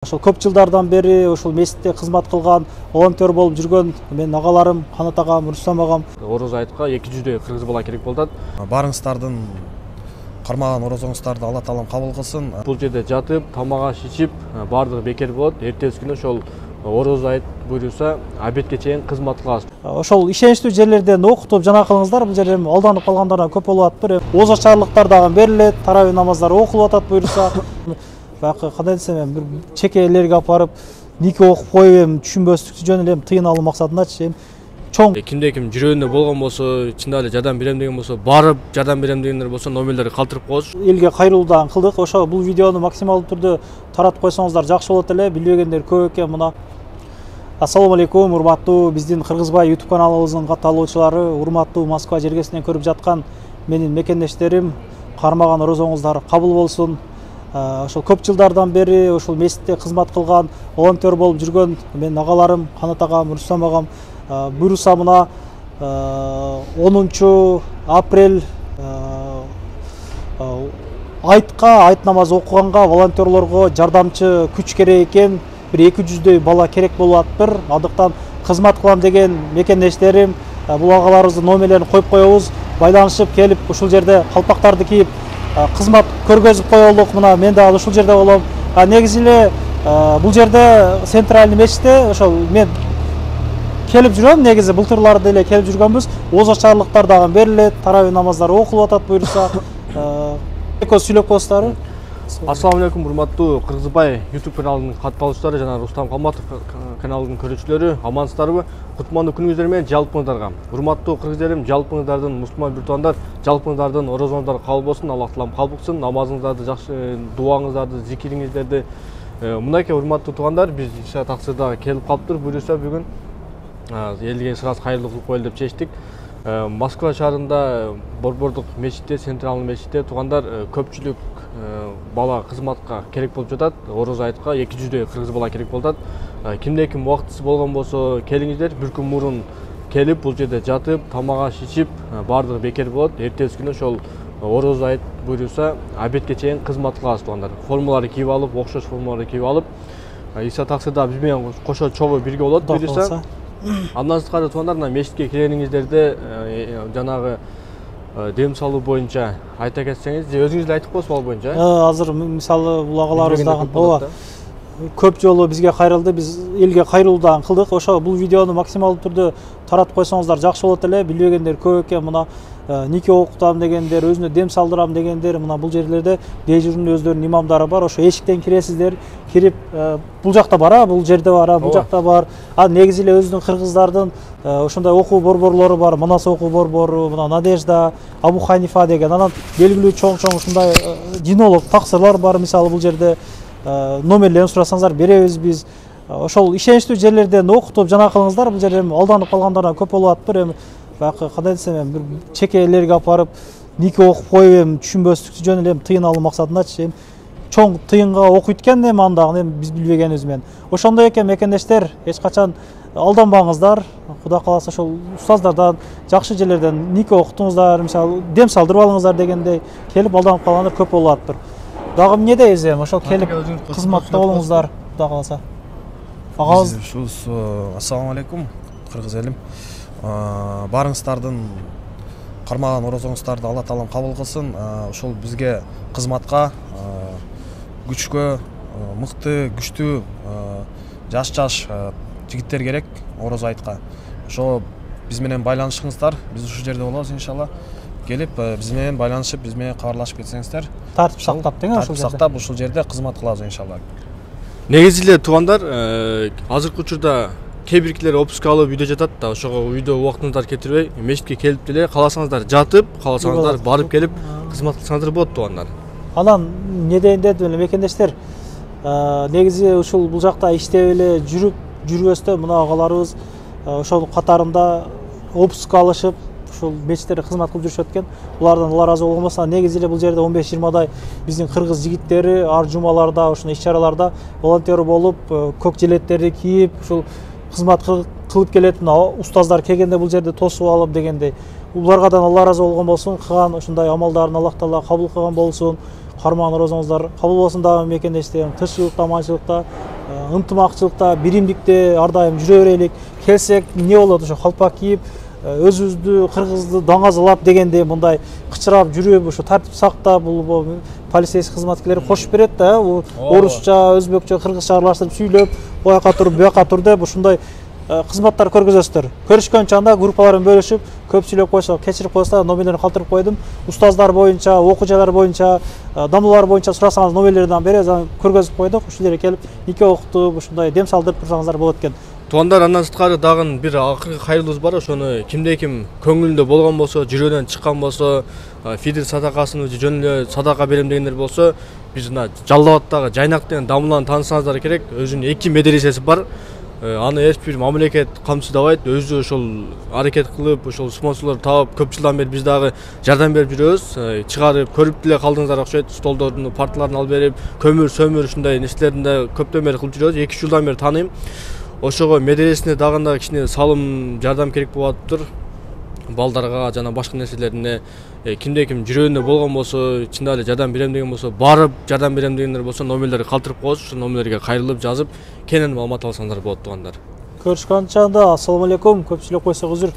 Ошол көп жылдардан бери ушул мечитте кызмат кылган, волонтер болуп жүргөн менин агаларым, Канат агам, Рустам агам. Ороз айтка 200 кыргыз бала керек болду. Барыңыздардын кармаган орозоңуздарды Алла таалам кабыл кылсын. Бул жерде жатып, тамак ичип, бардыгы бекер болот. Эртеси күнү ошол ороз айт буйруса, обедке чейин кызмат кылабыз. Ошол ишеничтүү жерлерден окутуп жана кылыңыздар. Бул жерде алданып калгандар көп болуп атыптыр. Ооз ачарлыктар дагы берилет, тарабий намаздар окулуп атат буйруса. Бакы кандай десем, мен бир чекелерге апарып нике окуп коюп эми түшүнбөстүктү жөн эле тыйын алуу максатындачы чоң. Кимде ким жүрөгүндө болгон болсо, чында эле жардам берем деген болсо, барып жардам берем дегендер болсо, номерлерди калтырып коебуз. Элге кайрылуудан кылдык. Ошо бул видеону максималдуу түрдө таратып койсоңуздар жакшы болот эле. Билбегендер көп экен мына. Ассаламу алейкум, урматтуу биздин Кыргызбай YouTube каналыбыздын катталуучулары, урматтуу Москва жергесинен көрүп жаткан менин мекендештерим, кармаган орозоңуздар кабыл болсун. Ошол көп жылдардан бери ушул мечитте кызмат кылган, волонтер болуп жүргөн менин агаларым, Канат агам, Рустам агам буйруса мына 10 апрель айтка, айт намаз окуганга волонтерлорго жардамчы күч керек экен. Бир 200дөй бала керек болуп атыптыр. Адыктан кызмат кылам деген мекендештерим, бул агаларыбыздын номерлерин коюп коебуз. Байланышып келип ушул жерде калпактарды кийип кызмат көргөзүп коелук. Мына мен дагы ушул жерде болом. Негизи эле бул жерде центральный мечитте ошол мен келип жүрөм. Негизи былтырлары деле келип жүргөнбүз. Ооз ачарлыктар дагы берилет, тарабий намаздар окулуп атат буйруса. Экөөс сүйлөп коесуздарбы? Ассаламу алейкум, урматтуу Кыргызбай YouTube каналынын катталуучулары жана Рустам Калматов каналынын көрүүчүлөрү, амансыздарбы? Кутмандуу күнүңүздөр менен жалпыңыздарга. Урматтуу кыргыз элим, жалпыңыздардын мусулман биртугандар, жалпыңыздардын орозоңуздар кабыл болсун, Аллах таалам кабыл кылсын. Намазыңыздарды жакшы, дуаңыздарды, зикириңиздерди. Мынакей урматтуу туугандар, биз иша таксырда келип калыптыр. Буюрса бүгүн элге сырас кайрылуу кылып коелу деп чечтик. Москва шаарында Борбордук мечитте, центральный мечитте туугандар көпчүлүк бала кызматка керек болуп жатат. Ороз айтка 200 кыргыз бала керек болуп жатат. Кимде ким убактысы болгон болсо, келиңиздер. Бир күн мурун келип бул жерде жатып, тамак ичип, бардыгы бекер болот. Эртеси күнү ошол ороз айт буйруса, обедке чейин кызмат кылабыз туугандар. Формаларды кийип алып, окшош формаларды кийип алып, иса таксырда биз менен кошо чогуу бирге болот буйруса. Андан сырткары туугандар, мына мечитке келгениңиздерде жанагы дем салуу боюнча айта кетсеңиз, же өзүңүз эле айтып коесузбу ал боюнча? Азыр мисалы бул агаларыбыз дагы көп жолу бизге кайрылды, биз элге кайрылуудан кылдык. Ошо бул видеону максималдуу түрдө таратып койсоңуздар жакшы болот эле. Билбегендер көп экен. Мына нике окутам дегендер, өзүнө дем салдырам дегендер, мына бул жерлерде дежурный өздөрүнүн имамдары бар. Ошо эшиктен киресиздер, кирип бул жакта бар, бул жерде бар, бул жакта бар. Негизи эле өзүнүн кыргыздардын ошондой окуу борборлору бар. Манас окуу борбору, мына Надежда, Абу Ханифа деген, анан белгилүү чоң ушундай динолог таксырлар бар. Мисалы бул жерде номерлерин сурасаңыздар беребиз биз. Ошол ишеничтүү жерлерден окутуп жана кылыңыздар. Бул жерде алданып калгандар көп болуп атыптыр. Эми бакы кандай десем, мен бир чекелерге апарып нике окуп коюп эми түшүнбөстүктү жөн эле тыйын алуу максатындачы чоң тыйынга окуйт экен эми андагы биз билбегенибиз менен. Ошондой экен мекендештер, эч качан алданбаңыздар. Кудай кааласа ошол устаздардан, жакшы жерлерден нике окутуңуздар, мисалы дем салдырып алыңыздар дегендей келип алданып калгандар көп болуп атыптыр. Дагы эмне дейбиз эми, ошол келип кызматта болуңуздар, Кудай кааласа. Агабыз Ассаламу алейкум, кыргыз элим. Барыңыздардын кармаган орозоңуздарды Алла таалам кабыл кылсын. Ошол бизге кызматка күчкө, мыкты, күчтүү жаш жигиттер керек ороз айтка. Ошо биз менен байланышыңыздар, биз ушул жерде болобуз иншалла. Келип биз менен байланышып, биз менен кабарлашып кетсеңиздер, тартип сактап деген ошол жерде. Сактап ушул жерде кызмат кылабыз иншалла. Негизи эле туугандар, азыркы учурда кээ биркилер отпуска алып үйдө жатат да, ошого үйдө убактыңыздар кетирбей, мечитке келип деле кааласаңыздар жатып, кааласаңыздар барып келип кызмат кылсаңыздар болот туугандар. Анан эмне дейин дедим эле мекендештер, негизи ушул бул жакта иштеп эле жүрбөстө мына агаларыбыз ошол катарында отпуска алышып, ушул мечиттерде кызмат кылып жүрүшөт экен. Булардан Алла ыраазы болгон болсо, негизи эле бул жерде 15-20дай биздин кыргыз жигиттери ар жумаларда, ушундай иш-чараларда волонтер болуп, көк жилеттерди кийип, ушул кызмат кылып келет. Мына устаздар келгенде бул жерде тосуп алып дегендей. Буларгадан Алла ыраазы болгон болсун, кылган ушундай амалдарын Аллах таала кабыл кылган болсун. кармаган оразоңуздар кабыл болсун дагы мекендештигим. Тынччылыкта, аманчылыкта, ынтымакчылыкта, биримдикте ар дайым жүрө берелик. Келсек эмне болот ошо калпак кийип, өзүбүздү, кыргызды даңазалап дегенде мындай кычырап жүрүп, ошо тартип сактап, бул полицейский кызматкерлер кошуп берет да, орусча, өзбекчө, кыргызча аралаштырып сүйлөп, бояка тур, буяка тур деп ушундай кызматтар көргөзөсүздөр. Көрүшкөн чагда группаларын бөлүшүп, көп сүйлөп койсо, кечирип койсо, номерлерин калтырып койдум. Устаздар боюнча, окуу жайлар боюнча, дамуулар боюнча сурасаңыз номерлерден беребиз, көргөзүп койдук. Ушул жерге келип, нике окутуп, ушундай дем салдырып турсаңыздар болот экен. Туугандар, андан сырткары дагы бир акыркы кайрылуубуз бар. Ошону кимде ким көңүлүндө болгон болсо, жүрөгүнөн чыккан болсо, фидер садакасын жөн эле садака берем дегендер болсо, биз мына Жалал Абадтагы Жайнак деген дамууланы таанысаңыздар керек. Өзүнүн 2 медресеси бар. Аны эч бир мамлекет камсыздабайт. Өзү ошол аракет кылып, ошол спонсорлор таап, көп жылдан бери биз дагы жардам берип жүрөбүз. Чыгарып, көрүп деле калдыңыздар окшойт. Столдордун, парталарын алып берип, көмүр, сөмүр ушундай нерселерин да көптөн бери кылып жүрөбүз. 2 жылдан бери тааныйм. Ошого медресесине дагы кичине салым, жардам керек болуп атыптыр. Балдарга жана башка нерселерине кимде ким жүрөгүндө болгон болсо, чында эле жардам берем деген болсо, барып жардам берем дегендер болсо, номерлерди калтырып коебуз. Ошол номерлерге кайрылып жазып, кенен маалымат алсаңдар болот туугандар. Көрүшкөн чагда, ассаламу алейкум, көп сүйлөп койсок үзүр.